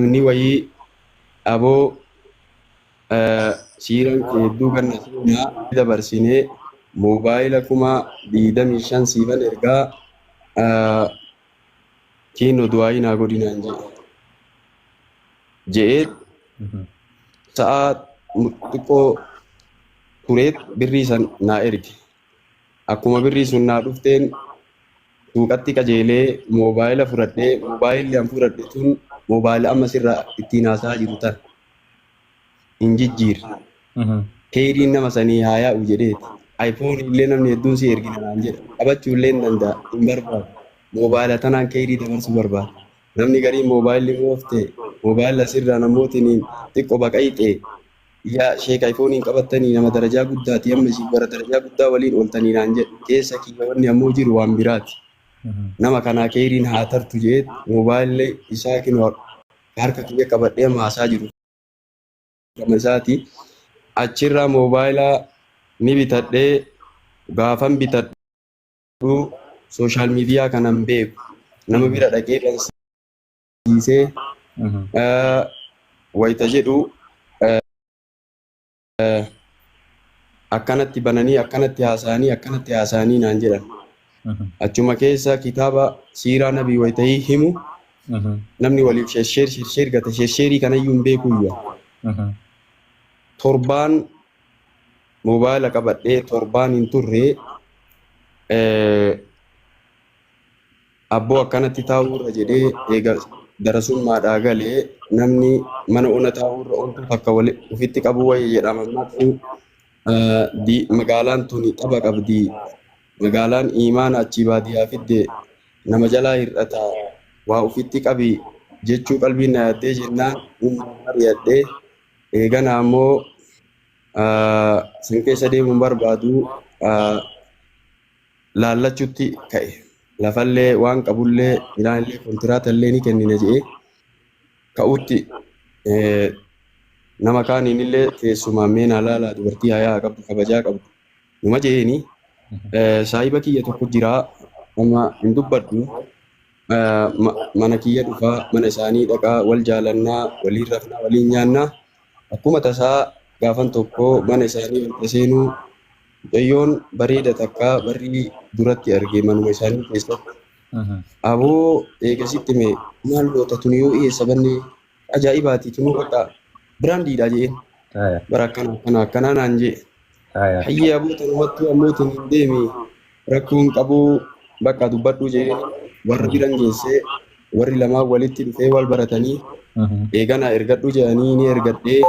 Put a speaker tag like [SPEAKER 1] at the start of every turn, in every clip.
[SPEAKER 1] Namni wayii aboo siiran kee hedduu ganna seenaa dabarsinee moobaayila 25,000 siifan ergaa kiinoo du'aayi naa godhinaan je'ee sa'a xiqqoo tureet birrii san naa erge. Akkuma birrii sun naa dhufteen suuqatti qajeelee moobaayila fudhadhee moobaayilli an fudhadhe tun moobaayila amma sirraa ittiin haasaa jiru tan hin jijjiirre. Keeriin nama sanii haa yaa'u jedheeti. Ayfoonii illee namni hedduun si ergina naan jedha. Qabachuu illee hin danda'a hin barbaadu. Moobaayila tanaan keerii dabarsuu barbaada. Namni garii moobaayilli mooftee moobaayila sirraa namootiin xiqqoo baqayxee yaa sheek ayfooniin qabattanii nama darajaa guddaati amma ishii bara darajaa guddaa waliin ooltanii naan jedha. Keessa kiyyawanni ammoo jiru waan biraati. Nama kanaa keeriin haa tartu jedheet moobaayillee isaa kinoo harka kiyya qabadhee haasaa jiru. Gama isaati achirraa moobaayila ni bitadhee gaafan bitadhu sooshaal miidiyaa kanan beeku nama bira dhaqee bansiisee wayita jedhu akkanatti bananii akkanatti haasa'anii naan jedhan. Achuma keessa kitaaba siiraa nabii wayita'ii himu namni waliif shersheer gata shersheerii kanayyuu hin beekuyyuu. Torbaan moobaayila qabadhee torbaan hin turre abboo akkanatti taa'uurra jedhee eega darasummaadhaa galee namni mana ona taa'uurra ontu takka ofitti qabu wayya jedhama. Magaalaan tuni xaba qabdi. Magaalaan imaana achii baadiyyaa fidde nama jalaa hir'ata waa ofitti qabi jechuu qalbiin na yaaddee jennaan mari'adhee eegana ammoo sin keessa deemuun barbaadu laallachuutti ka'e. Lafallee waan qabullee midhaanillee kontiraata ni kennina jedhee ka'utti nama kaaniinillee keessumaa meenaa laalaa dubartii hayaa qabdu kabajaa qabdu numa jeeni saahiba kiyya tokko jiraa amma hin dubbadhu mana kiyya dhufaa mana isaanii dhaqaa wal jaalannaa waliin rafnaa waliin nyaannaa akkuma tasaa gaafan tokko mana isaanii wal seenuu mucayyoon bareeda takka barrii duratti argee manuma isaanii keessatti aboo eegasitti mee maal loota tun yoo dhiyeessa bannee ajaa'ibaati tunuu bakka biraandiidha jeen bara akkanaa naan jee hayyee aboota numattuu ammootiin hin deemi rakkoon qabuu bakka dubbadhuu jeen warra biran geessee warri lamaan walitti dhufee wal baratanii eegana ergadhu jedhanii ni ergadhee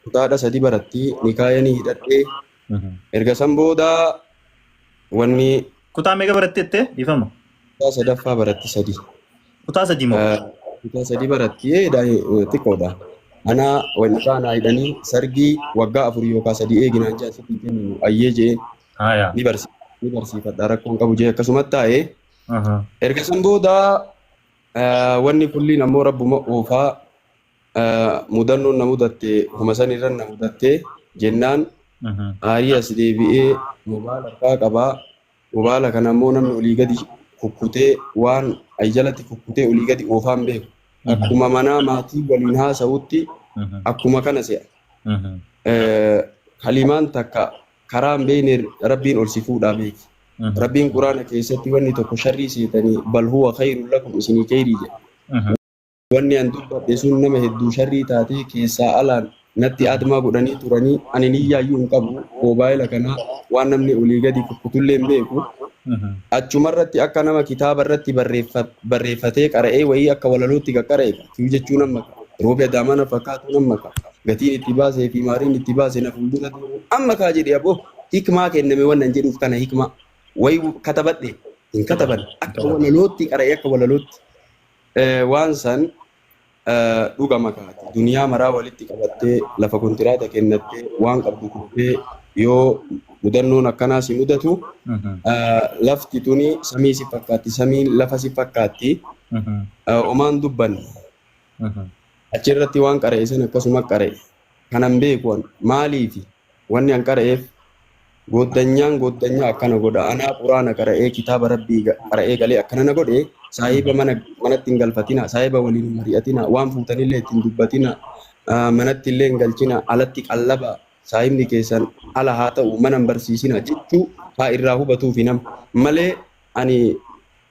[SPEAKER 1] kutaadha sadi baratti nikaayanii hidhadhee erga san booda wanni
[SPEAKER 2] kutaa meeqa barattette ifama
[SPEAKER 1] kutaa sadaffaa baratti sadi
[SPEAKER 2] kutaa sadi moo
[SPEAKER 1] kutaa sadi baratti xiqqoodha ana wanni kaanaa hidhanii sargii waggaa 4 yookaan 3 eeginaan jaasitti kennu ayyee jeen ni barsiifadha rakkoon qabu jee akkasumatti taa'ee erga san booda wanni kulliin ammoo rabbuma oofaa mudannoon na mudatte huma san irra na mudatte jennaan aarii as deebi'ee moobaayila harkaa qabaa. Moobaayila kana ammoo namni olii gadi kukkutee waan ay jalatti kukkutee olii gadi oofaan beeku. Akkuma manaa maatii waliin haasa'utti akkuma kana se'a. Kalimaan takka karaa hin beekne rabbiin ol si fuudhaa beeki. Rabbiin quraana keessatti wanni tokko sharrii seetanii bal huwa khayrun lakum isinii khayrii jedha. Wanni an dubbadhe sun nama hedduu sharrii taatee keessaa alaan natti admaa godhanii turanii ani niyyaayyuu hin qabu moobaayila kana waan namni olii gadi kukkutullee hin beeku. Achumarratti akka nama kitaaba irratti barreeffatee qara'ee wayii akka walalootti qaqqara'e fiu jechuun amma roobe daamana fakkaatu nama gatiin itti baasee fi maariin itti baasee na fuuldura amma kaa jedhee aboo hikmaa kenname wannan jedhuuf kana hikmaa wayii katabadhe hin kataban akka walalootti qara'ee akka walalootti waan san dhuga makaati duniyaa maraa walitti qabattee lafa kontiraata kennattee waan qabdu kubbee yoo mudannoon akkanaa si mudatu lafti tuni samii si fakkaatti samiin lafa si fakkaatti omaan dubbanne achirratti waan qara'e san akkasuma qara'e kanan beekuun maaliifi wanni an qara'eef goddanyaa akkana godha anaa quraana qara'ee kitaaba rabbii qara'ee galee akkana na godhe saahiba manatti hin galfatina saahiba waliin hin mari'atina waan fuutanillee ittiin dubbatina manatti illee hin galchina alatti qallaba saahibni keessan ala haa ta'u mana hin barsiisina jechuu haa irraa hubatuufi nama malee ani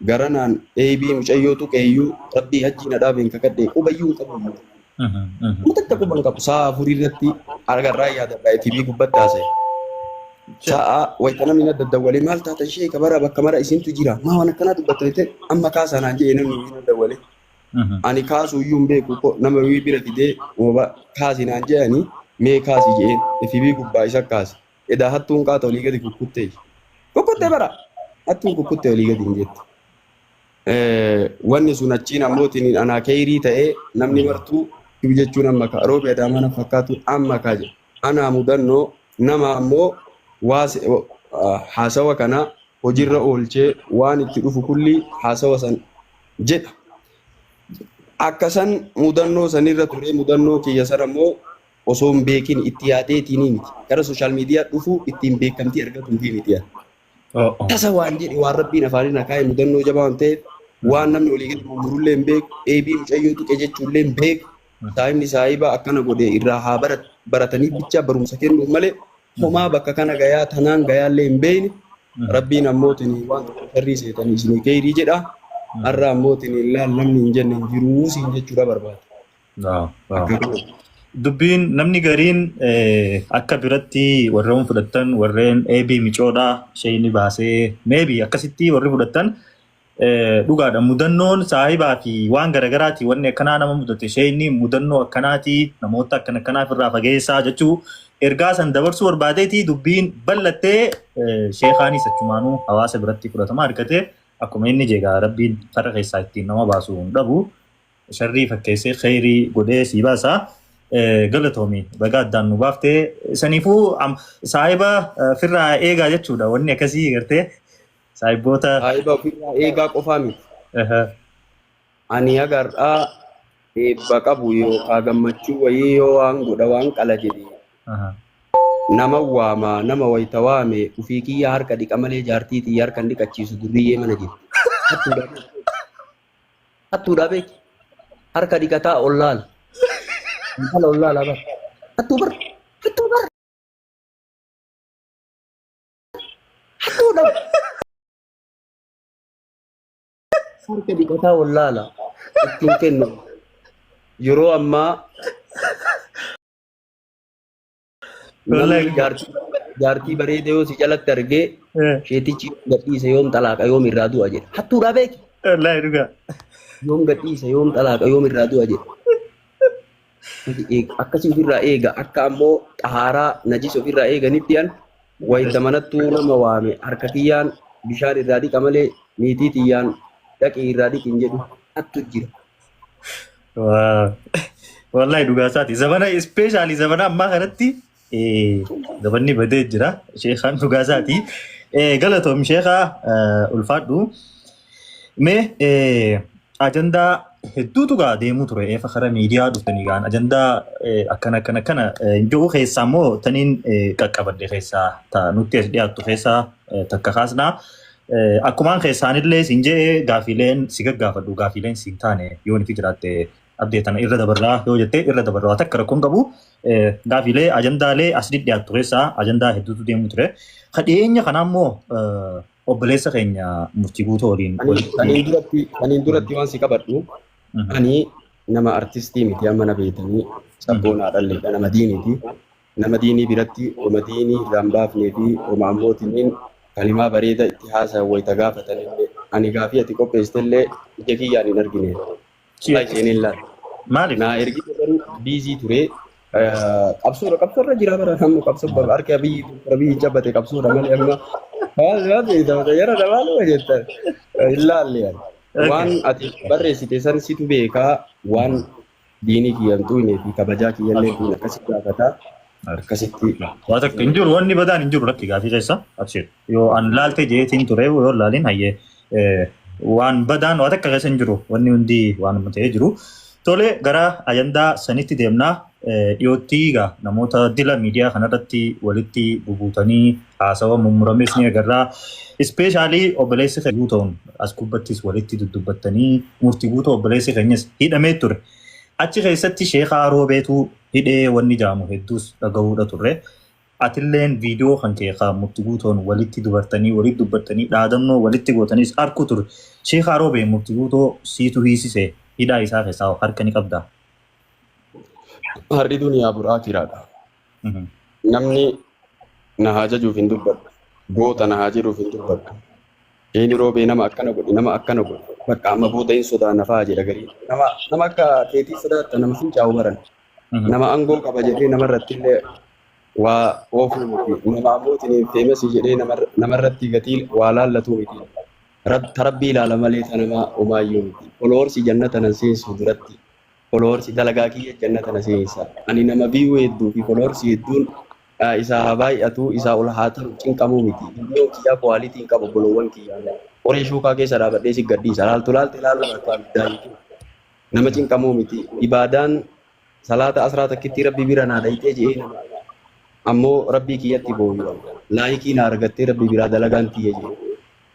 [SPEAKER 1] garanaan eebii mucayyoo tuqeeyyuu rabbii hajjii na dhaabeen kakadhee qubayyuu hin qabu. Mutatti quban qabu sa'a afurii irratti argarraa yaadadhaa FB gubbatti haasa'e. Sa'a wayita namni na daddawwalee maal taata ishee kabara bakka mara isintu jira maa waan akkanaa dubbattu amma kaasanaan jedhee namni na daddawwalee. Ani kaasuu iyyuu hin beeku nama bira fidee kaasinaan jedhanii mee kaasi jedheen FB gubbaa isa kaase. Edaa hattuun qaata olii gadi kukkuttee. Kukkuttee bara hattuun kukkuttee olii gadi hin jettu. Wanni sun achiin ammootiin anaa keerii ta'ee namni martuu jechuun amma ka roobi adaamaa na fakkaatu amma ka jedhu. Anaa mudannoo nama ammoo haasawa kana hojiirra oolchee waan itti dhufu kulli haasawa san jedha. Akkasan mudannoo sanirra ture mudannoo kiyya sana ammoo osoo hin beekin itti yaadeetiin miti. Gara sooshaal miidiyaa dhufu ittiin beekamtii argatuufi miti. Tasa waan jedhe waan rabbiin afaaniin akaa'e mudannoo jabaa waan ta'eef waan namni olii gadi murullee hin beeku eebii mucayyoo tuqe jechuullee hin beeku. Saahibni saahiba akkana godhe irraa haa baratanii bicha barumsa kennuuf malee homaa bakka kana gayaa tanaan gayaallee hin beekne rabbiin ammootiin waan sharrii seetanii isinii keerii jedha. Har'a ammootiin illaan namni hin jenne hin jiruu siin jechuudha barbaada.
[SPEAKER 2] Dubbiin namni gariin akka biratti warreen fudhatan warreen eebii micoodhaa ishee baasee meebii akkasitti warri fudhatan dhugaadha mudannoon saahibaa fi waan garagaraati wanni akkanaa nama mudate ishee mudannoo akkanaati namoota akkanaaf irraa fageessaa jechuu ergaa san dabarsuu barbaadeeti dubbiin bal'attee sheekaanis achumaanuu hawaasa biratti fudhatama argatee akkuma inni jeegaa rabbiin farra keessaa ittiin nama baasuu hin dhabu sharrii fakkeessee khayrii godhee sii baasaa. Galatoomii baga addaan nu baaftee saniifuu saahiba firraa eegaa jechuudha wanni akkasii gartee saahiboota.
[SPEAKER 1] Saahiba firraa eegaa qofaa miti. Ani agarraa eebba qabu yookaan gammachuu wayii yoo waan godha waan qala jedhee nama waama nama wayita waame ufii kiyya harka dhiqa malee jaartii xiyya harka hin dhiqachiisu duriyyee mana jirti. Hattuudhaa beeki harka dhiqataa ollaal. Kalau lah lah, hatu dah. Harga dikata Allah lah. Mungkin Euro amma. Jarti berede yo si jalan terge. Sheti gati sayom talak ayom iradu aja. Hatu dah bek.
[SPEAKER 2] Allah juga.
[SPEAKER 1] Yom gati sayom talak ayom iradu aja. Akkasii ofirraa eega akka ammoo xahaaraa najis ofirraa eeganittiyan wayita manattuu nama waame harka kiyyaan bishaan irraa dhiqa malee niitii tiyyaan dhaqee irraa dhiqin jedhu hattu jira.
[SPEAKER 2] Wallahi dhugaa isaati zamana ispeeshaalii zamana ammaa kanatti zabanni badee jira sheekaan dhugaa isaati galatoom sheekaa ulfaadhu mee ajandaa hedduutu gaa deemuu ture eefa kara miidiyaa dhuftanii gaan ajandaa akkana jiru keessaa immoo taniin qaqqabadde keessaa nutti as dhiyaattu keessaa takka kaasnaa akkumaan keessaanillee siin jedhee gaafiileen si gaggaafadhu gaafiileen siin taane yoo nifi jiraatte abdeetana irra dabarraa yoo jettee irra dabarraa takka rakkoon qabu gaafiilee ajandaalee asii dhiyaattu keessaa ajandaa hedduutu deemuu ture kadheenya kanaa immoo obboleessa keenya murtii guutuu waliin.
[SPEAKER 1] Kaniin duratti waan si qabadhu ani nama artistii miti amma na beekanii sabboonaa dhalleedha nama diiniiti. Nama diinii biratti oma diinii irraan baafnee fi oma ammootiin kalimaa bareeda itti haasaa wayita gaafatan illee ani gaafii ati qopheessitellee ija kiyyaan hin argine. Isheen illaan.
[SPEAKER 2] Maaliif?
[SPEAKER 1] Naa ergi biizii ture qabsoorra jira bara namni qabsoo harka biyyi jabbate qabsoorra malee amma. Yara dabalu aja ilaalle waan ati barreessite san situ beekaa waan diinii kiyyantuu fi kabajaa kiyyallee kun akkasitti gaafataa akkasitti.
[SPEAKER 2] Waa takka hin jiru wanni badaan hin jiru rakki gaafii keessa abshir yoo an laalte jeetiin ture yoo laalin hayyee waan badaan waa takka keessa hin jiru wanni hundi waan ta'ee jiru. Tole gara ajandaa sanitti deemnaa dhiyootti egaa namoota dila miidiyaa kanarratti walitti bubuutanii haasawa mummurames ni agarraa. Ispeeshaalii obboleessi kan guutuun as gubbattis walitti dudubbattanii murtii guutuu obboleessi keenyas hidhamee ture. Achi keessatti Sheekhaa Roobeetu hidhee wanni jaamu hedduus dhagahuudha turre. Atilleen viidiyoo kan keessaa murtii guutuun walitti dubbattanii dhaadannoo walitti gootaniis arku ture. Sheekhaa Roobee murtii guutuu siitu hiisise hidhaa isaa keessaa harka ni qabdaa.
[SPEAKER 1] Harri duniyaa buraa kiraadha. Namni na haa jajuuf hin dubbadhu. Goota na haa jedhuuf hin dubbadhu. Sheekhi Roobee nama akkana godhe. Bakka amma booda hin sodaanna fa'aa jedha garii. Nama akka keetii sodaatta nama fincaa'u baran. Nama aangoo qaba jedhee namarratti illee waa oofuu miti. Nama ammootiin feemasii jedhee namarratti gatii waa laallatu miti. Tarabbii ilaala malee nama homaayyuu miti. Oloorsi jannata nan seensu duratti. Oloorsi dalagaa kiyya jannata na seensa. Ani nama biyyuu hedduu fi oloorsi hedduun isaa haa baay'atu isaa ol haa ta'u cinqamuu miti. Biyyoon kiyyaa kwaalitiin qabu bolowwan kiyyaa. Qoree shuukaa keessa dhaabadhee si gaddiisa. Laaltu ilaalu akka abiddaa jechuudha. Nama cinqamuu miti. Ibaadaan salaata asraa takkitti rabbi bira naa dhayitee jedhee nama. Ammoo rabbii kiyyatti booyu. Laayikii na argattee rabbi biraa dalagaan tiyya jedhee.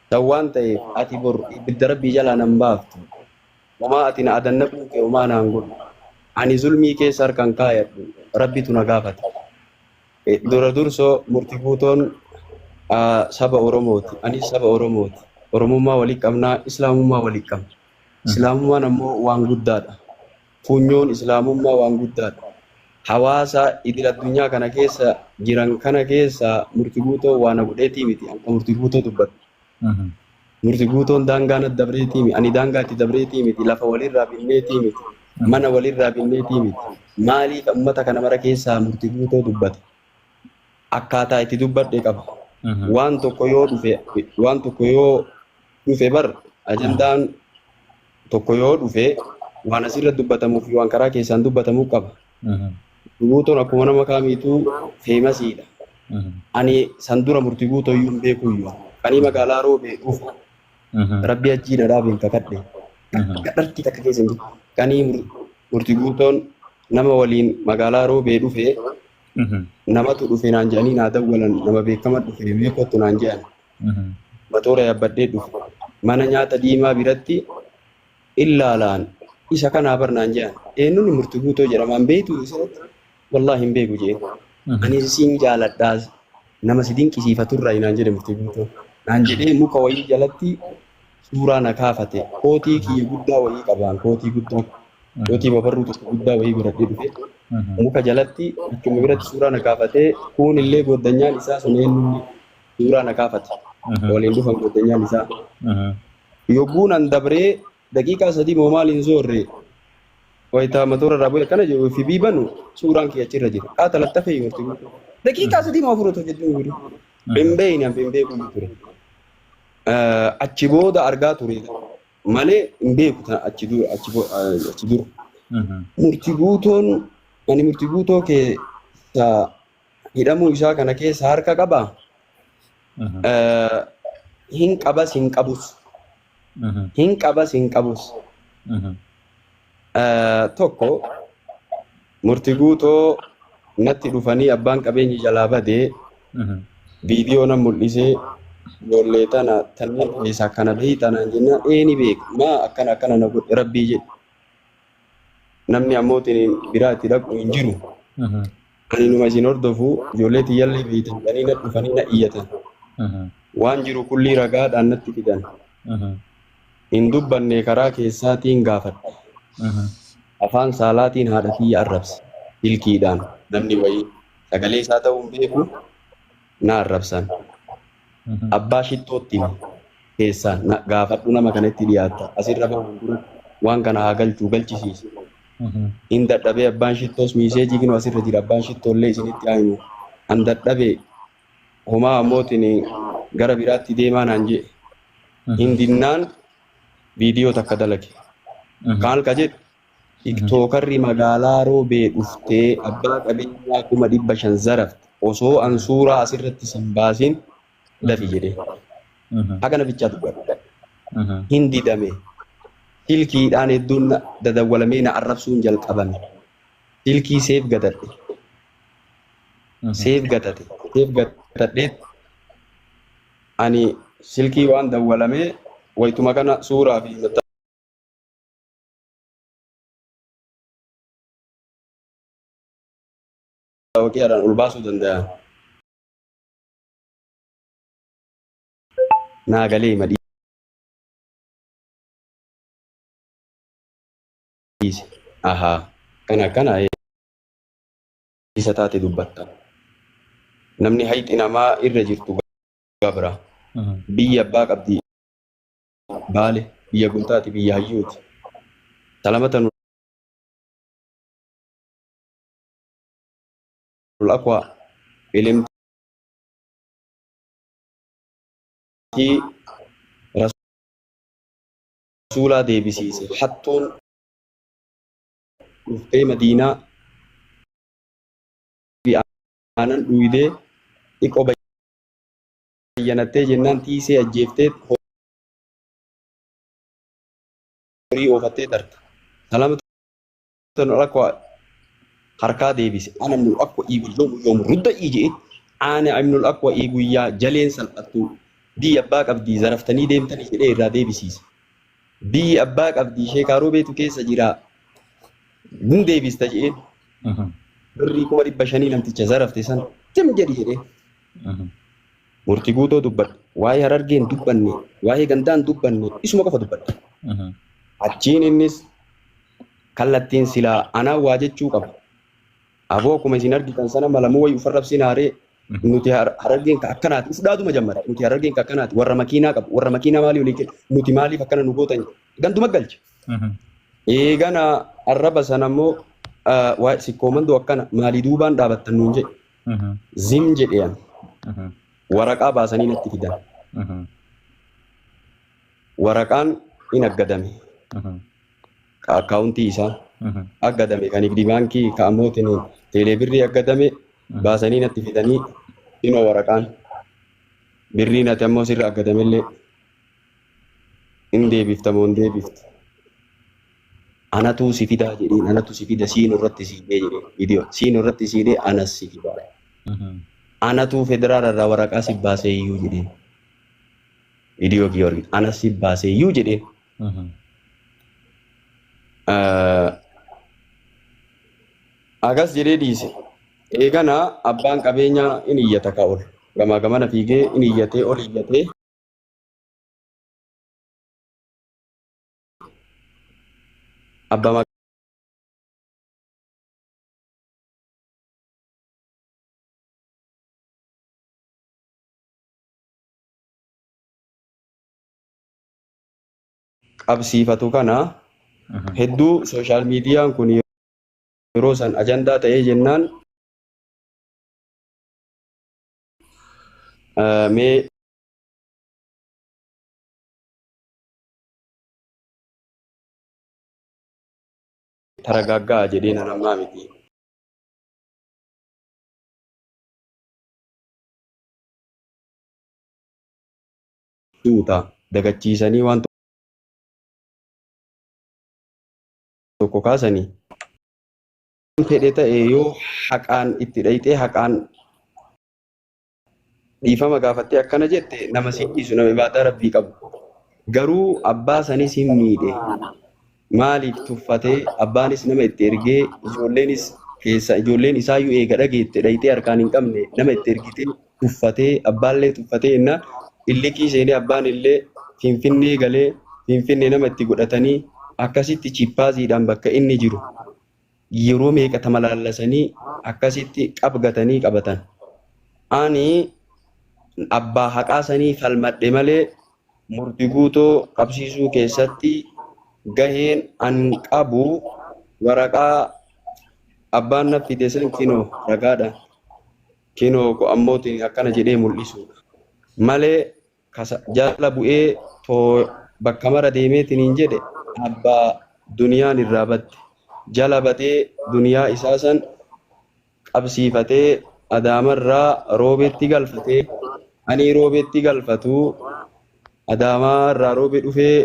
[SPEAKER 1] Ta'u waan ta'eef ati bor ibidda rabbii jalaa nan baaftu. Homaa ati na adanna buuke homaa naan godhu. Ani zulmii keessa harkaan kaayadhu. Rabbitu na gaafata. Dura dursoo murtii guutoon saba Oromooti. Anis saba Oromooti. Oromummaa walii qabnaa, Islaamummaa walii qabna. Islaamummaan ammoo waan guddaadha. Funyoon Islaamummaa waan guddaadha. Hawaasa idil addunyaa kana keessa jiran kana keessa murtii guutoo waan godheetii miti. Akka murtii guutoo dubbatu. Murtii guutoon daangaa na dabreetii miti. Ani daangaa itti dabreetii miti. Lafa walirraa binneetii miti. Mana walirraa binneetii miti. Maaliif uummata kana mara keessaa murtii guutoo dubbata? Akkaataa itti dubbadhe qaba. Waan tokko yoo dhufe bar ajandaan tokko yoo dhufe waan asirra dubbatamuu fi waan karaa keessaan dubbatamuu qaba. Guutoon akkuma nama kaamiituu feemasiidha. Ani san dura murtii guutoo iyyuu hin beeku iyyuu. Kanii magaalaa Roobee dhufu. Rabbi ajjii na dhaabeen kakadhe. Gadhartii takka keessa hin jiru. Kanii murtii guutoon nama waliin magaalaa Roobee dhufe. Namatu dhufe naan jedhanii naa dawwalan nama beekama dhufe beekottu naan jedhan. Matoora yabbadhee dhufe. Mana nyaata diimaa biratti illaalaan isa kanaa bar naan jedhan. Eenyuun murtii guutoo jedhamaan beektu isirratti wallaahi hin beeku jedhe. Ani siin jaaladhaas nama si dinqisiifaturraa naan jedhe murtii guutoo. Naan jedhee muka wayii jalatti suuraa na kaafate. Kootii kiyya guddaa wayii qabaan kootii guddaa. Kootii babarruu tokko guddaa wayii biradhee dhufe. Muka jalatti akkuma biratti suuraa na kaafatee kuun illee goddanyaan isaa sun eenyuun suuraa na kaafate. Waliin dhufan goddanyaan isaa. Yogguu nan dabree daqiiqaa 3 moo maaliin zoorre wayitaa matoora irraa bu'e kana jiru fi biibanu suuraan kiyya achirra jira. Haata lattafee murtii guutuu. Daqiiqaa 3 moo furatu jechuun jiru. Hin beeku ture. Achi booda argaa ture malee hin beeku achi dura. Murtii guutoon ani murtii guutoo keessa hidhamuu isaa kana keessa harka qabaa. Hin qabas hin qabus. Hin qabas hin qabus. Tokko murtii guutoo natti dhufanii abbaan qabeenyi jalaa badee viidiyoo nan mul'isee ijoollee tana tannan keessaa kana beeytanaan jennaan ni beeku maa akkana na godhe rabbii jedhe. Namni ammootiin biraa itti dhaqu hin jiru. Ani numa isin hordofu ijoollee tiyyallee beeytan jedhanii na dhufanii na iyyatan. Waan jiru kullii ragaadhaan natti fidan. Hin dubbanne karaa keessaatiin gaafadhe. Afaan saalaatiin haadha kiyya arrabse. Ilkiidhaan namni wayii sagalee isaa ta'uu hin beeku na arrabsan. Abbaa shittootti keessaan gaafadhu nama kanatti dhiyaatta. Asirra bahuun dura waan kana haa galchisiise. Hin dadhabee abbaan shittoos miiseejii kinoo asirra jira abbaan shittoollee isinitti haa himu. An dadhabee homaa ammootiin gara biraatti deemaa naan jedhe. Hindinnaan viidiyoo takka dalage. Kaan halka jedhu tiktookarri magaalaa Roobee dhuftee abbaa qabeenyaa 500 zarafte osoo an suuraa asirratti sin baasiin lafi jedhee. Haga nafichaa dubbadha. Hin didame. Silkiidhaan hedduun dadawwalamee na arrabsuun jalqabame. silkii seef gatadhe. Seef gatate. Seef gatadhe ani silkii waan dawwalamee waytuma kana suuraa fi mattaawoqiyaadhaan ol baasuu danda'an. Naa galee madhiise. Ahaa kana isa taate dubbatta. Namni hayxi namaa irra jirtu gabra. Biyya abbaa qabdi. Baale biyya guntaati biyya hayyuuti. Salamata nulaqwa ilimtii rasuulaa deebisiise. Hattuun dhuftee Madiinaa aanan dhuydee dhiqoo bayyanattee jennaan tiisee ajjeeftee horii oofattee darta. Salamata nulaqwa harkaa deebise. Ana nulaqwa yoom rudda ijee ana nulaqwa guyyaa jaleen salphattu biyya abbaa qabdii zaraftanii deemtanii jedhee irraa deebisiise. Biyyi abbaa qabdii sheekaaroo beetu keessa jira. Gun deebista jedheen. Birrii 500 namticha zarafte san tim jedhi jedhee. Murtii guutoo dubbadhe. Waa'ee Harargeen dubbanne, waa'ee Gandaan dubbanne isuma qofa dubbadhe. Achiin innis kallattiin silaa anaa waa jechuu qaba. Aboo akkuma isin argitan sana malamuu wayii ufarrabsiin haaree nuti Harargeen akkanaati ufudhaatuma jammata. Nuti Harargeen akkanaati warra makiinaa qabu. Warra makiinaa maalii olii kenna? Nuti maaliif akkana nu gootan? Ganduma galcha. Eegana arraba sana immoo sikkoomandoo akkana maalii duubaan dhaabattan nuun jedhe. Zim jedheen. Waraqaa baasanii natti fidan. Waraqaan in aggadame. Akkaawuntii isaa aggadame kan Nigdi baankii ka'amootiin teelee birrii aggadame baasanii natti fidanii inoo waraqaan birrii natti ammoo sirra aggadamillee in deebiftamoo hin deebiftu. Anatu si fidaa jedheen anatu si fida siin irratti siidee jedheen viidiyoo siin irratti siidee anas si fidaa. Anatu federaal irraa waraqaa si baasee iyyuu jedheen viidiyoo Giyoorgi anas si baasee iyyuu jedheen. Agas jedhee dhiise. Eegana abbaan qabeenyaa in iyyata ka'ol. Gamaa gamana fiigee in iyyatee ol iyyatee. Abbaa qabsiifatu kana hedduu sooshaal miidiyaan kun yeroo san ajandaa ta'ee jennaan mee taragaaggaa jedhee nammaa miti. Tuuta dagachiisanii waan tokko kaasanii fedhe ta'e yoo haqaan itti dhayitee haqaan dhiifama gaafattee akkana jette nama si dhiisu nama ibaadaa rabbii qabu. Garuu abbaa sanis hin miidhe. Maaliif tuffatee abbaanis nama itti ergee ijoolleen isaayyuu eega dhageette dhayitee harkaan hin qabne nama itti ergitee tuffatee abbaallee tuffatee jennaan illiqii seenee abbaan illee finfinnee galee finfinnee nama itti godhatanii akkasitti chippaaziidhaan bakka inni jiru yeroo meeqa malaallasanii akkasitti qabgatanii qabatan. Ani abbaa haqaasanii falmadhe malee murtii guutoo qabsiisuu keessatti gaheen an qabu waraqaa abbaan na fide san kinoo ragaadhaan kinoo ammootiin akkana jedhee mul'isu malee jala bu'ee bakka mara deemeetiin hin jedhe abbaa duniyaan irraa batte jala batee duniyaa isaa san qabsiifatee adaamarraa roobeetti galfatee ani roobeetti galfatu adaamarraa roobee dhufee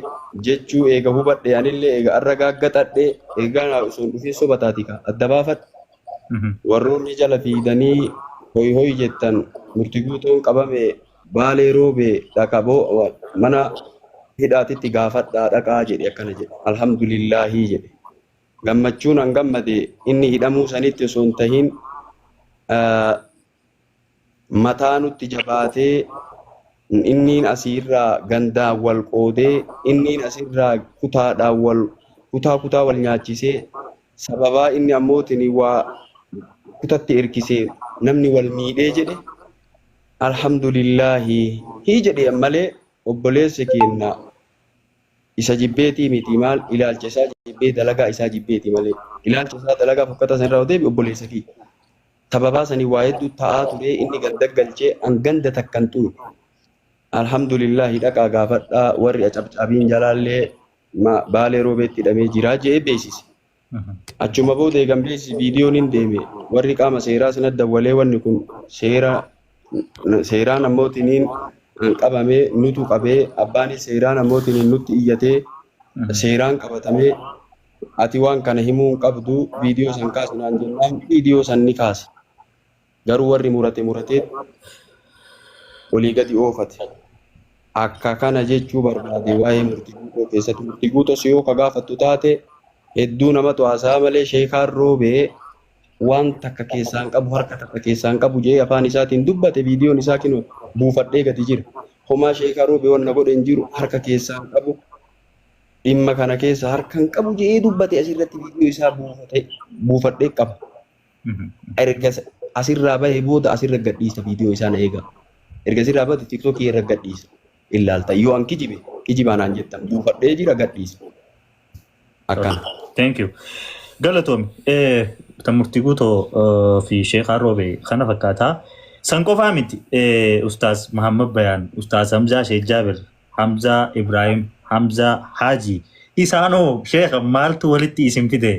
[SPEAKER 1] jechuu eega hubadhe anillee eega arra gaaggaxadhe eega sun dhufee sobataati ka adda baafadhe warroonni jala fiidanii hoy hoy jettan murtii guutuun qabame baalee roobee dhaqaboo mana hidhaatitti gaafadhaa dhaqaa jedhe akkana jedhe alhamdulillahii jedhe gammachuun an gammade inni hidhamuu sanitti osoo hin tahin mataa nutti jabaatee inniin asirraa gandaan wal qoodee inniin asirraa kutaa wal nyaachisee sababaa inni ammootiin waa kutatti erkisee namni wal miidhee jedhe alhamdulillahi hii jedhe malee obboleessa keenya isa jibbeetii miti maal ilaalcha isaa jibbee dalagaa isaa jibbeeti malee ilaalcha isaa dalagaa fokkata sanirraa deebi obboleessa kee sababaa sanii waa hedduu ta'aa ture inni gaddagalchee an ganda takkan ture alhamdulillahi dhaqaa gaafadhaa warri acabcaabiin jalaallee baalee roobeetti hidhamee jiraa jee beeksise. Achuma booda eegan beeksisi viidiyoon hin deeme warri qaama seeraa sana dawwalee wanni kun seeraan ammootiin qabamee nutu qabee abbaanis seeraan ammootiin nutti iyyatee seeraan qabatamee ati waan kana himuu hin qabdu viidiyoo san kaasinaan jennaan viidiyoo san ni kaase garuu warri muratee olii gadi oofate akka kana jechuu barbaade waa'ee murtii guutoo keessatti murtii guutoo yoo ka gaafattu taate hedduu namatu haasaa malee sheekaan roobee waan takka keessaan qabu harka takka keessaan qabu jee afaan isaatiin dubbate viidiyoon isaa kinu buufadhee gadi jira homaa sheekaan roobee wanna godhen jiru harka keessaan qabu dhimma kana keessa harkan qabu jee dubbate asirratti viidiyoo isaa buufadhee qaba. Erga asirraa bahee booda asirra gadhiisa viidiyoo isaa na eega. Erga asirraa bahee tiktokii irra gadhiisa. Ilaalta yoo an kijibaanaan jettan buufadhee jira gadhiisa. Akkana.
[SPEAKER 2] Thank you. Galatoom murtii guutoo fi sheekaan roobee kana fakkaataa san qofaa miti ustaaz Muhammad Bayaan ustaaz Hamzaa Sheikh Jaabir Hamzaa Ibrahim Hamzaa Haji isaanoo sheekha maaltu walitti isin fide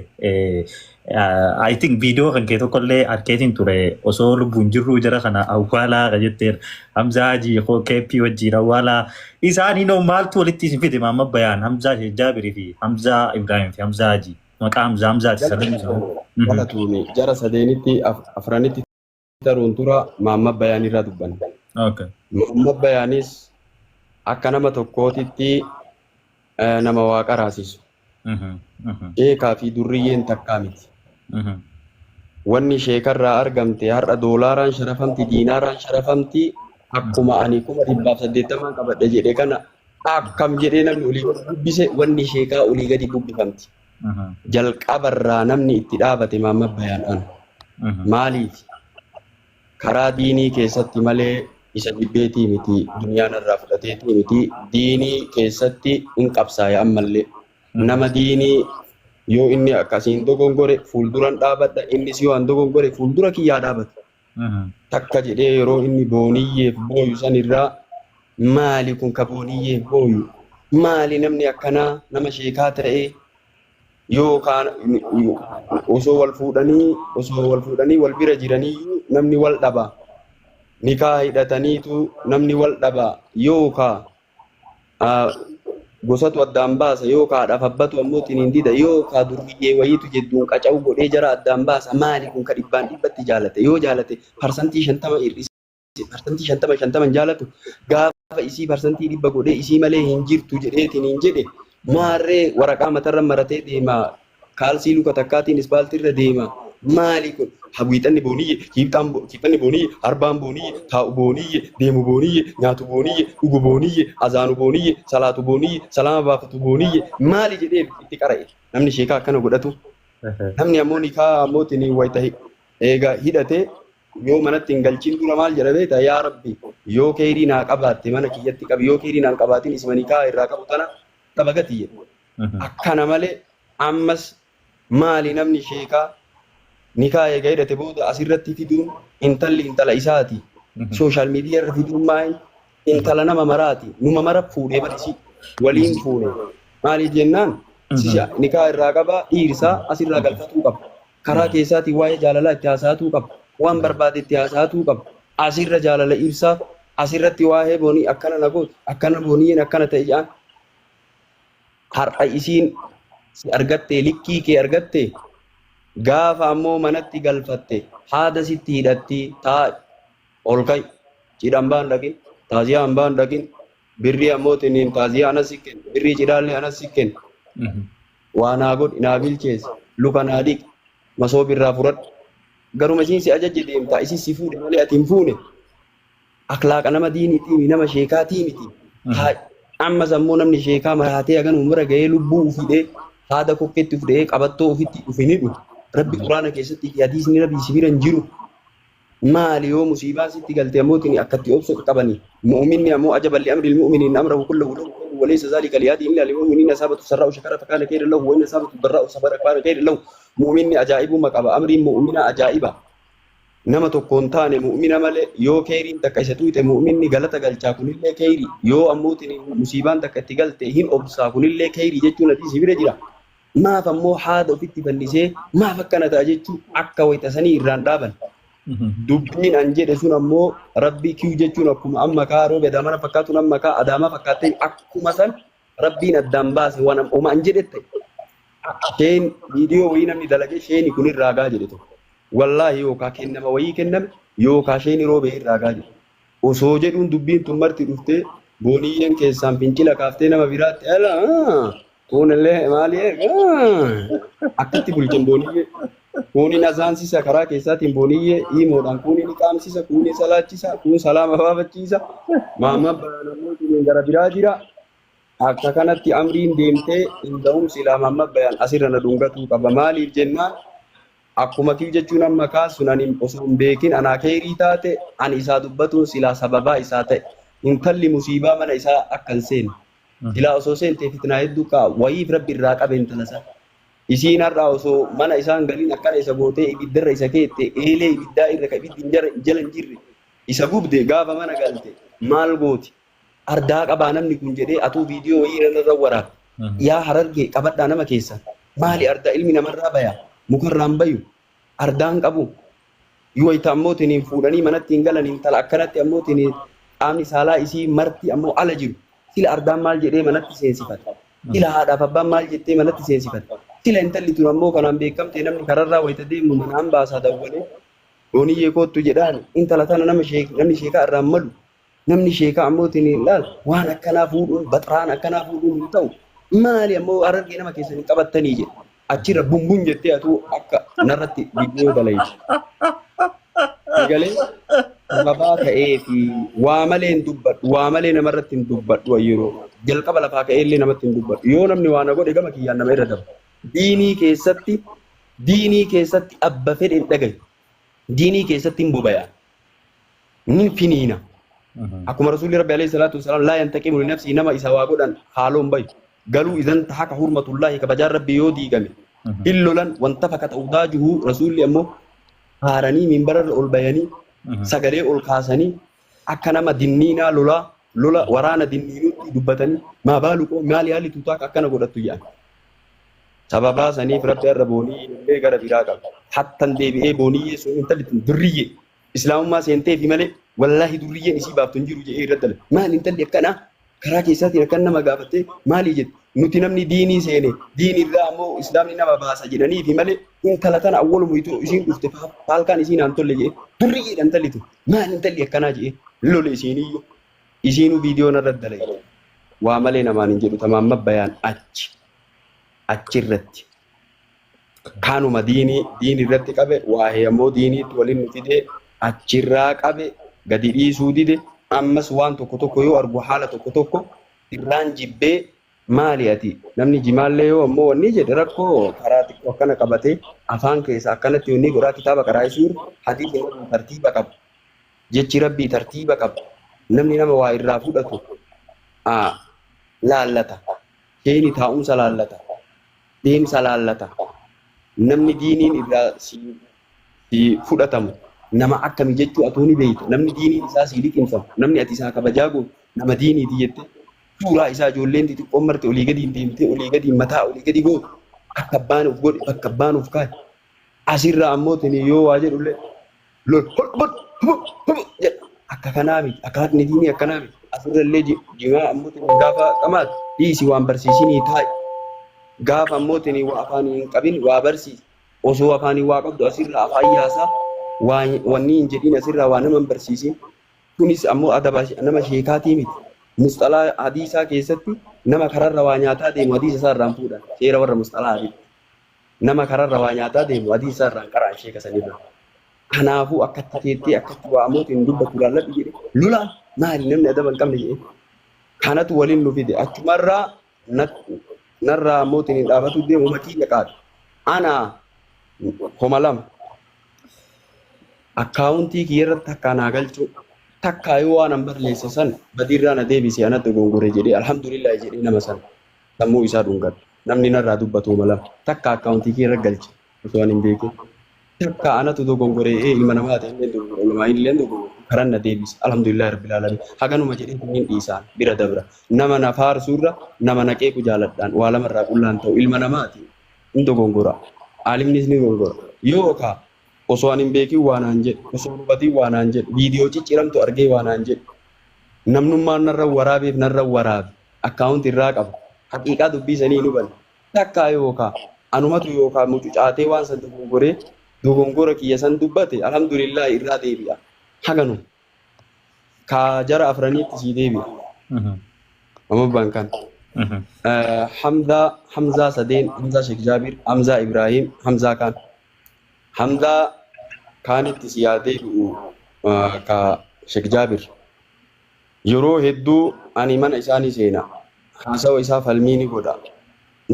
[SPEAKER 2] I think video kan kee tokkollee arkeetiin ture osoo lubbuun jirru jara kana awwaalaa jetteer Hamzaa Haji keeppii wajjin awwaalaa isaaniinoo maaltu walitti isin fide Muhammad Bayaan Hamzaa Sheikh Jaabirii fi Hamzaa Ibrahim fi Hamzaa Haji maqaa Hamzaati
[SPEAKER 1] Walatuuni jara sadeenitti afranitti taruun tura Muhammad Bayaan irraa dubbanne. Muhammad Bayaanis akka nama tokkootitti nama waaqa raasisu. Sheekaa fi durriyyeen takkaa miti. Wanni sheekarraa argamte har'a doolaaraan sharafamti diinaaraan sharafamti akkuma ani 180 qabadhe jedhe kana akkam jedhee namni olii dubbise wanni sheekaa olii gadi bubbifamti. Jalqabarraa namni itti dhaabate Muhammad Bayaanaan maaliif karaa diinii keessatti malee isa jibbeetii miti dunyaan irraa fudhateetii miti diinii keessatti hin qabsaa'e ammallee nama diinii yoo inni akkasiin dogongore fuulduran dhaabadha innis yoo an dogongore fuuldura kiyyaa dhaabata takka jedhee yeroo inni booniyyeef booyu san irraa maali kun ka booniyyeef booyu maali namni akkanaa nama sheekaa ta'ee yookaan osoo wal fuudhanii wal bira jiranii namni wal dhaba nikaa hidhataniitu namni wal dhaba yookaan gosatu addaan baasa yookaan dhafabbatu ammoo tiniin dida yookaan durbiyyee wayiitu jedduun qaca'u godhee jara addaan baasa maali kun ka dhibbaan dhibbatti jaalate yoo jaalate parsantii 50 hir'ise parsantii 50 jaalatu gaafa isii parsantii 100 godhee isii malee hin jirtu jedhee tiniin jedhe maarree waraqaa matarra maratee deema kaalsii luka takkaatiin ispaaltiirra deema maali kun haguuxanni booniyye kiiphanni booniyye arbaan booniyye taa'u booniyye deemu booniyye nyaatu booniyye dhugu booniyye azaanu booniyye salaatu booniyye salaama baafatu booniyye maali jedhee itti qara'e namni sheekaa akkana godhatu namni ammoo nikaa ammoo tiniin wayita eega hidhate yoo manatti hin galchin dura maal jedha beektaa yaa rabbi yoo keerii naa qabaatte mana kiyyatti qabi yoo keerii naa qabaatiin isma nikaa irraa qabu tana tabagatiyye akkana malee ammas maali namni sheekaa nikaa eega hidhate booda asirratti fiduun intalli intala isaati sooshaal miidiyaa irra fiduun maali intala nama maraati numa mara fuudhee barisi waliin fuudhe maali jennaan nikaa irraa qabaa dhiirsaa asirraa galfatuu qaba karaa keessaatii waa'ee jaalalaa itti haasa'atuu qaba waan barbaade itti haasa'atuu qaba asirra jaalala ibsaa asirratti waa'ee boonii akkana na gootu akkana booniin akkana ta'e jedhan har'a isiin si argatte likkii kee argatte gaafa ammoo manatti galfatte haada sitti hidhatti taa ol kai cidhan baan dhaqin taaziyaa baan dhaqin birrii ammoo tiniin taaziyaa anas sikken birrii cidhaallee anas sikken waa naa godhi naa bilchees luka naa dhiqi masoo birraa fudhadhu garuma isiin si ajajje deemta isin si fuudhe malee ati hin fuune akhlaaqa nama diiniitii nama sheekaatii miti ammas ammoo namni sheekaa maraatee hagan umra ga'ee lubbuu ufidhee haada kokkeetti ufidhee qabattoo ufitti ufiniidhu rabbi quraana keessatti hadiisni rabbii si bira hin jiru maali yoo musiibaan sitti galte ammootiin akkatti obsu qabani mu'minni ammoo ajaban li amri almu'miniin amrahu kullahu lahu وليس ذلك لهذه إلا للمؤمنين أصابته السراء شكر فكان خيرا له وإن أصابته الضراء صبر فكان خيرا له مؤمن أجائب مقابا أمر مؤمن أجائبا نما تكون تاني مؤمن مال يو كيرين تكايستويت مؤمن غلطة غلطة كن الله كيري يو أموتني مصيبان تكتغلت هين أبصا كن الله كيري جتو نتي سبيل جرا ما فمو حاد وفيت فنسي ما فكنا تاجتو أكا ويتسني إران دابن dubbiin an jedhe sun ammoo rabbii kiyyu jechuun akkuma amma kaa roobe damana fakkaatu amma kaa adaama fakkaatee akkuma san rabbiin addaan baase waan amma an jedhette sheen viidiyoo wayii namni dalage sheeni kun irraa gaa jedhe tokko wallaahi yookaa kennama wayii kenname yookaa sheeni roobe irraa gaa jedhe osoo jedhuun dubbiin tun marti dhuftee booniyyeen keessaan fincila kaaftee nama biraatti ala kunillee maali akkatti bulchan booniyyee kuni nazaansisa karaa keessaatiin booniyyee hiimoodhaan kuni ni qaamsisa kuni salaachisa kun salaama baafachiisa maamma namoonni gara biraa jira akka kanatti amriin deemtee inda'um silaa maamma bayaan asirra na dhungatu qaba maaliif jennaan akkuma kiyyu jechuun amma kaasun ani osoo hin beekin anaa keerii taate ani isaa dubbatuun silaa sababaa isaa ta'e intalli musiibaa mana isaa akka hin seenne silaa osoo seentee fitnaa hedduu kaa wayiif rabbi irraa qabe intala isaa isiin har'aa osoo mana isaan galiin akkana isa gootee ibiddarra isa keette eelee ibiddaa irra ka ibiddi jala hin jirre isa gubde gaafa mana galte maal gooti ardaa qabaa namni kun jedhee atuu viidiyoo wayii irra waraab yaa harargee qabadhaa nama keessa maali ardaa ilmi namarraa baya mukarraan bayu ardaan qabu yoo itti ammootiin fuudhanii manatti hin galan intala akkanatti ammootiin qaamni saalaa isii marti ammoo ala jiru sila ardaan maal jedhee manatti seensifata sila haadhaaf abbaan maal jettee manatti seensifata sila intalli tun ammoo kanaan beekamte namni kararraa wayita deemu manaan baasaa dawwalee dooniyyee koottu jedhaan intala tana namni sheekaa irraan malu namni sheekaa ammootiin ilaal waan akkanaa fuudhuun baxraan akkanaa fuudhuun hin ta'u maali ammoo harargee nama keessanii qabattanii jedhe achirra bumbun jettee atuu akka narratti viidiyoo dalayti galee sababaa ta'ee fi waa malee hin dubbadhu waa malee namarratti hin dubbadhu yeroo jalqaba lafaa ka'ee illee namatti hin dubbadhu yoo namni waa na godhe gama kiyyaan nama irra dabu diinii keessatti abba fedhe hin dhagayu diinii keessatti hin bobaya nin finiina akkuma rasuulli rabbi alayhi salaatu wasalaam laa yantaqimu li nafsii nama isa waa godhan haaloon bayu galuu idan tahaka hurmatullaahi kabajaan rabbi yoo diigame illolan wanta fakata udaajuhu rasuulli ammoo haaranii minbararra ol bayanii sagalee ol kaasanii akka nama dinniinaa lola waraana dinniinutti dubbatanii maa baaluqoo maali haalli tuutaaka akkana godhattu jedhan sababaa saniif rabbi irra boonii illee gara biraa qaba hattan deebi'ee booniyyee sun intalli durriyyee islaamummaa seentee fi malee wallaahi durriyyeen isii baaftu hin jiru jedhee irratti dhala maali intalli akkanaa karaa keessaatiin akkan nama gaafattee maali jedhe nuti namni diinii seene diinirraa ammoo islaamni nama baasa jedhanii fi malee intala tana awwaluma itoo isiin dhufte faalkaan isiin aan tolle jedhe durriyyeedha intalli tun maali intalli akkanaa jedhe lole isiiniyyuu isiinuu viidiyoo narratti dalage waa malee namaan hin jedhu tamaamma bayaan achirratti kaanuma diinii irratti qabe waa'ee ammoo diiniitti waliin nu fide achirraa qabe gadi dhiisuu dide ammas waan tokko yoo argu haala tokko irraan jibbee maali ati namni jimaallee yoo ammoo wanni jedhe rakkoo karaa xiqqoo akkana qabatee afaan keessa akkanatti wanni godhaa kitaaba qaraa'isuun hadiisni tartiiba qaba jechi rabbii tartiiba qaba namni nama waa irraa fudhatu laallata sheeni taa'umsa laallata deemsa laallata namni diiniin irraa si fudhatamu nama akkami jechuu atuu ni beeyta namni diiniin isaa si liqimsamu namni ati isaa kabajaa gootu nama diiniiti jette suuraa isaa ijoolleen xixiqqoon marte olii gadi deemtee olii gadi mataa olii gadi gootu akka abbaanuuf godhe bakka abbaanuuf kaaye asirraa ammoo tini yoo waa jedhullee lol akka kanaa miti akkaatni diinii akkanaa miti asirrallee jimaa ammoo tini gaafa qamaatu dhiisi waan barsiisinii taa'i gaafa ammootiin waa afaanii hin qabin waa barsiisa osoo afaanii waa qabdu asirraa afaan yaasaa wanni hin jedhin asirraa waa nama hin barsiisin kunis ammoo adaba nama sheekaatii miti musxalaa hadiisaa keessatti nama kararra waa nyaataa deemu hadiisa isaa irraan fuudhan seera warra musxalaa hadiisa nama kararra waa nyaataa deemu hadiisa isaa irraan qaraan sheeka sanirra kanaafuu akkatti teettee akkatti waa ammootiin dubbatu laalladhu jedhe lolaan maali namni adaba hin qabne jedhe kanatu waliin nu fide achumarraa narraa ammootiin dhaabatu deemu makiina qaadu ana homa lama akkaawuntii kiyyarratti akka naa galchuu takkaa yoo waan an barreesse san badiirraa na deebisee anatti gongore jedhee alhamdulillah jedhee nama san sammuu isaa dhungadhu namni narraa dubbatu homa lama takka akkaawuntii kiyyarra galche osoo an hin beekin takka anatu dogongore ilma namaa ta'e illee dogongore ilmaa illee dogongore karan na deebise alhamdulillah rabbil alamin haganuma jedhee kunniin dhiisaan bira dabra nama na faarsuurra nama na qeequ jaaladhaan waa lamarraa qullaan ta'u ilma namaati hin dogongora alimnis ni dogongora yookaan osoo an hin beekin waanaan jedhu osoo hubatiin waanaan jedhu viidiyoo cicciramtu argee waanaan jedhu namnummaan narra waraabeef narra waraabe akkaawunti irraa qaba haqiiqaa dubbiisanii nu bane takkaa yookaan anumatu yookaan mucucaatee waan san dogongora kiyya san dubbate alhamdulillah irraa deebi'a haganu ka jara afraniitti sii deebi'a amabbaan kan hamzaa sadeen hamzaa sheek jaabir hamzaa ibraahim hamzaa kaan hamzaa kaanitti si deebi'u ka sheek jaabir yeroo hedduu ani mana isaanii seena haasawa isaa falmii ni godha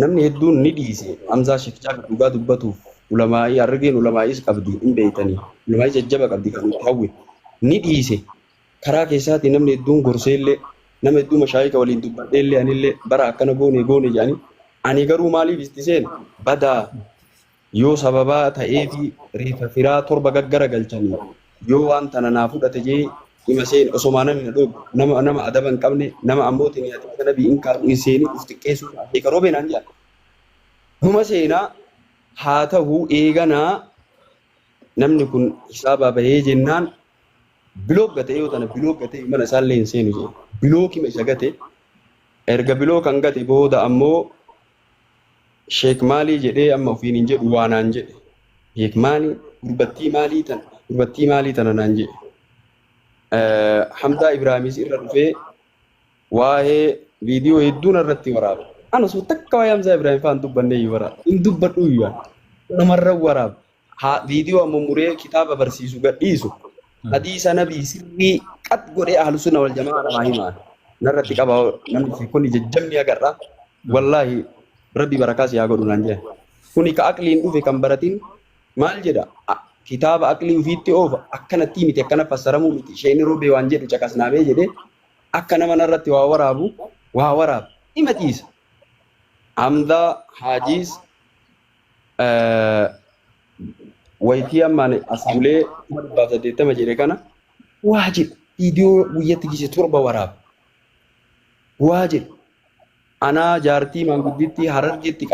[SPEAKER 1] namni hedduun ni dhiise hamzaa sheek jaabir dhugaa dubbatuuf ulamaa'ii argeen ulamaa'is qabdi hin beeytanii ulamaa'ii jajjaba qabdi kan nuti hawwe ni dhiise karaa keessaatii namni hedduun gorseellee nama hedduu mashaayika waliin dubbadheellee anillee bara akkana goone jedhanii ani garuu maaliif istiseen badaa yoo sababaa ta'ee fi reefa firaa torba gaggara galchanii yoo waan tana naa fudhate jee hima seen osomaa namni na dhoobu nama adaba hin qabne nama ammootiin yaati kana bi'in kaa'u seenii uf xiqqeessuu eegaroo beenaan jedha huma seenaa haa ta'u eeganaa namni kun hisaabaa bahee jennaan biloog gatee yoo tana biloog gatee mana isaallee hin seenu jee bilookima isa gate erga biloo kan gate booda ammoo sheek maalii jedhee amma ofiin hin jedhu waanaan jedhe sheek maalii gurbattii maalii tana naan jedhe hamdaa ibraahimis irra dhufee waa'ee viidiyoo hedduun irratti waraaba ana soo takka waa'ee hamdaa ibraahim faan dubbannee yi waraaba hin dubbadhu iyyaan namarra waraaba viidiyoo amma muree kitaaba barsiisu gadhiisu hadiisa nabii sirrii qat godhee ahlu sunna wal jamaa namaa himaan narratti qaba namni kun jajjabni agarra wallaahi rabbi barakaa si haa godhu naan jedhe kuni ka aqliin dhufe kan baratin maal jedha kitaaba aqlii ufiitti oofa akkanatti miti akkana fassaramuu miti isheen roobee waan jedhu caqasnaamee jedhee akka nama narratti waa waraabu ima ciisa hamdaa haajiis waytii ammaan asuulee 180 jedhe kana waa jedhu viidiyoo guyyatti gise torba waraaba waa jedhu anaa jaartii maangudditti harargeetti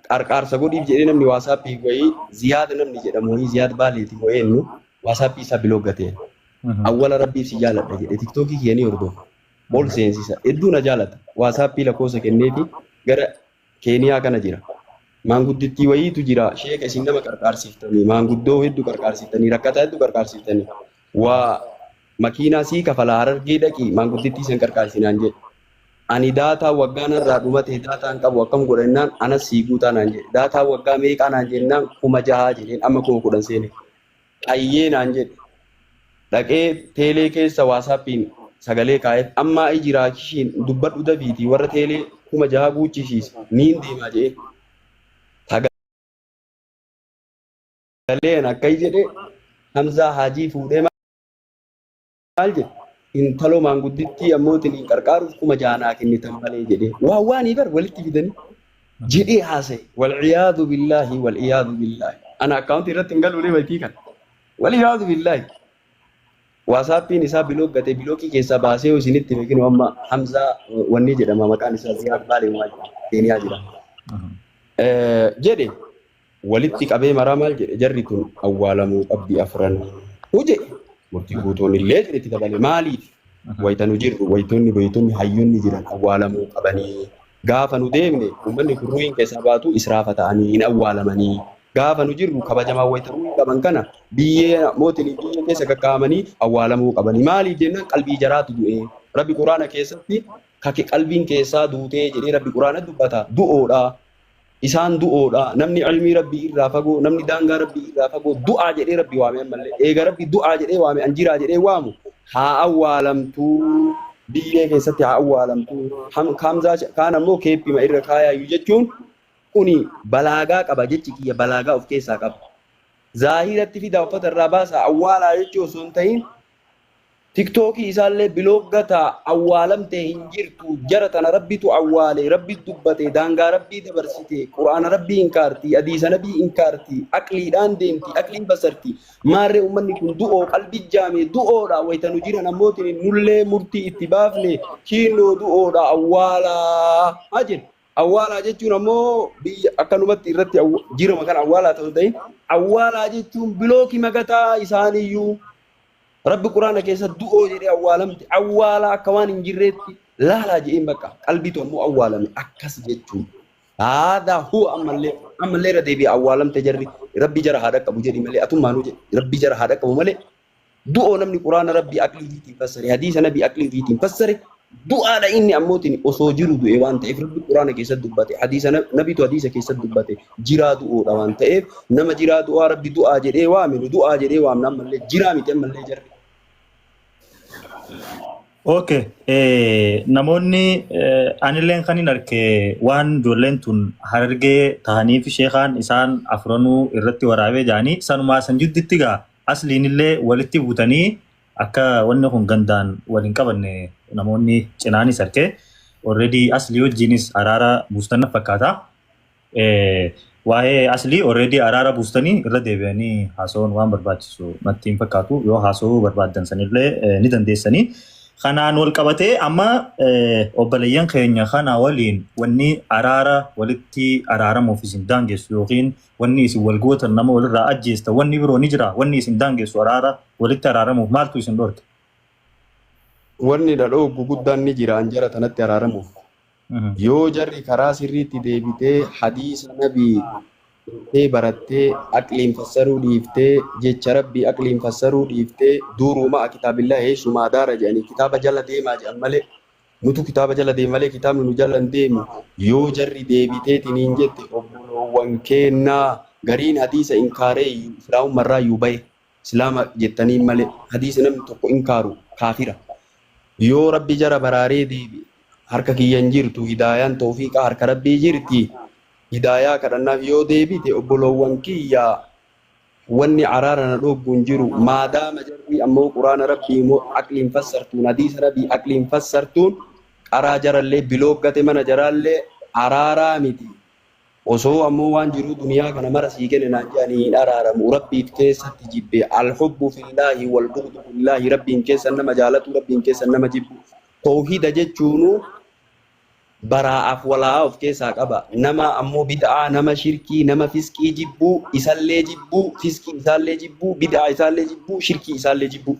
[SPEAKER 1] qarqaarsa godhiif jedhee namni waasaappii wayii ziyaada namni jedhamu wayii ziyaad baaleeti wayii ennu waasaappii isaa biloogatee awwala rabbiif si jaaladha jedhe tiktookii kiyanii hordofa ol seensisa hedduu na jaalata waasaappii lakkoofsa kenneeti gara keeniyaa kana jira maanguddittii wayiitu jira sheeka isin nama qarqaarsiftanii maanguddoo hedduu qarqaarsiftanii rakkataa hedduu qarqaarsiftanii waa makiinaa sii kafalaa harargee dhaqii maanguddittii isin qarqaarsinaan jedhe ani daataa waggaa narraa dhumate daataan qabu akkam godhannaan anas sii guutaa naan jedhe daataa waggaa meeqaa naan jennaan 6,000 jedheen amma 10,000 seene qayyee naan jedhe dhaqee teelee keessa waasaappiin sagalee kaa'eef amma ijiraakishiin dubbadhu dabiitii warra teelee 6,000 guuchisiisa niin deemaa jedhee sagaleen akka jedhe hamzaa haajii fuudhee maal jedhe intalo maanguddittii ammootiin hin qarqaaruuf 6,000 kennitan malee jedhee waanii bar walitti fidanii jedhee haasa'e wal'iyaadu billaahi ana akkaawuntii irratti hin galuulee waltii kan wal'iyaadu billaahi waasaappiin isaa bilooggatee bilookii keessaa baasee yoo isinitti beekinu amma hamzaa wanni jedhama maqaan isaa ziyaad baalee waa keeniyaa jira jedhe walitti qabee maraa maal jedhe jarri kun awwaalamuu qabdi afran huje murtii guutuun illee jedhetti dabale maaliif waytanu jirru waytonni hayyonni jiran awwaalamuu qabanii Gaafa nu deemne uummanni kun ruuyin keessaa baatu israafa ta'anii hin awwaalamanii. Gaafa nu jirru kabajamaa wayita ruuyin qaban kana biyyee mootiin biyya keessa kakkaa'amanii awwaalamuu qabanii. Maaliif jennaan qalbii jaraatu du'e. Rabbi quraana keessatti kake qalbiin keessaa duutee jedhee Rabbi quraana dubbata du'oodha. Isaan du'oodha. Namni ilmii Rabbii irraa fagoo, namni daangaa Rabbii irraa fagoo du'aa jedhee Rabbi waame ammallee. Eega Rabbi du'aa jedhee waame anjiraa jedhee waamu haa awwaalamtuu. Biyyee keessatti haa awwaalamtuu. Hamzaa kaan ammoo keeppima irra kaayaayu jechuun kuni balaagaa qaba jechi kiyya balaagaa of keessaa qaba. Zaahiratti fidaa uffata irraa baasaa awwaalaa jechuu osoo hin ta'in tiktookii isaallee bilooggataa awwaalamtee hin jirtu jara tana rabbitu awwaale rabbi dubbate daangaa rabbii dabarsite quraana rabbii inkaarti hadiisa nabii inkaarti aqliidhaan deemti aqliin basarti maarree ummanni kun du'oo qalbii jaame du'oodha wayita nu jiran ammootiin nullee murtii itti baafne kiinoo du'oodha awwaalaa ajin awwaalaa jechuun ammoo biyya akkanumatti irratti jirama kan awwaalaa ta'u ta'in awwaalaa jechuun bilookii magataa isaaniiyyuu Rabbi Quraana keessa du'oo jedhee awwaalamte awwaalaa akka waan hin jirreetti laalaa jedheen bakka qalbiitu ammoo awwaalame akkas jechuun haadaa huwa ammallee irra deebi'ee awwaalamte jarri Rabbi jara haadha qabu jedhi malee atummaanuu jedhe Rabbi jara haadha qabu malee du'oo namni Quraana Rabbi aqlii fiitiin fassare hadiisa nabii aqlii fiitiin fassare du'aadha inni ammootiin osoo jiru du'e waan ta'eef Rabbi Quraana keessatti dubbate hadiisa nabiitu hadiisa keessatti dubbate jiraa du'oodha waan ta'eef nama jiraa du'aa Rabbi du'aa jedhee waame nu du'aa jedhee waamna ammallee jiraa miti ammallee jarri.
[SPEAKER 2] Okay, namoonni anilleen kan hin arge waan ijoolleen tun harargee tahanii fi sheekaan isaan afranuu irratti waraabee jiranii sanumaa san jidduutti gaa asliin illee walitti buutanii akka wanni kun gandaan waliin qabanne namoonni cinaanis arge already aslii wajjinis araara buustan fakkaata. Waa'ee aslii already araara buustanii irra deebi'anii haasawuun waan barbaachisu natti hin fakkaatu yoo haasawuu barbaadan sanillee ni dandeessanii. Kanaan wal qabatee amma obboleeyyan keenya kana waliin wanni araara walitti araaramuuf isin daangessu yookiin wanni isin wal gootan nama walirraa ajjeesta wanni biroo ni jira wanni isin daangessu araara walitti araaramuuf maaltu isin dhorke?
[SPEAKER 1] Wanni dhadhoo guguddaan ni jira anjara tanatti araaramuuf. Yoo jarri karaa sirriitti deebitee hadiisa nabii barattee aqliin fassaruu dhiiftee jecha rabbii aqliin fassaruu dhiiftee duruuma kitaabillah heessumaa daara jedhanii kitaaba jala deemaa jedhan malee nutu kitaaba jala deema malee kitaabni nu jala hin deemu yoo jarri deebiteetiin hin jette obboloowwan kennaa gariin hadiisa inkaaree islaamummarraa yuu bahe islaama jettanii malee hadiisa namni tokko inkaaru kaafira yoo rabbi jara baraaree deebi harka kiyyan jirtu hidaayaan tawfiiqaa harka rabbii jirti. Hidaayaa kadhannaaf yoo deebite obboloowwan kiyya wanni araara na dhogguun jiru maadaama jarri ammoo quraana rabbii immoo aqliin fassartuun hadiisa rabbii aqliin fassartuun qaraa jarallee bilooggate mana jarallee araaraa miti osoo ammoo waan jiru duniyaa kana mara sii kenne naan jedhanii hin araaramu rabbiif keessatti jibbe alhubbu fillaahi wal bughdu fillaahi rabbiin keessan nama jaalatu rabbiin keessan nama jibbu tawhiida jechuunu baraa'aaf walaa of keessaa qaba nama ammoo bid'aa nama shirkii nama fiskii jibbuu isallee jibbuu fiskii isaallee jibbuu bid'aa isaallee jibbuu shirkii isaallee jibbuu